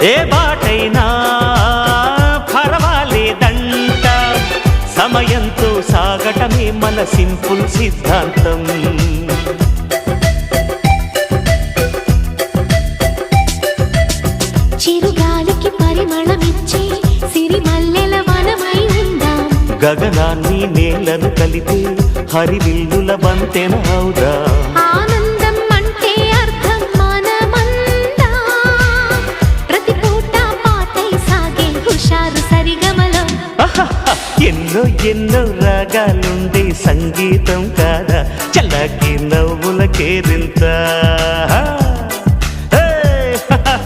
ఏ బాటైనా పర్వాలేదంట, సమయంతో సాగటమే మన సింపుల్ సిద్ధాంతం. చిరుగాలికి పరిమళమిచ్చే సిరిమల్లెల వనమై ఉందాం, గగనాన్ని నేలను కలిపే హరివిల్లుల వంతెన అవుదాం. ఆనందం అంటే అర్థం మనమందా, ప్రతి పూట పాటై సాగే హుషారు సరిగమలో. ఎన్నో ఎన్నో రాగాలుండే సంగీతం కాదా, చల్లకి నవ్వుల కేరింత.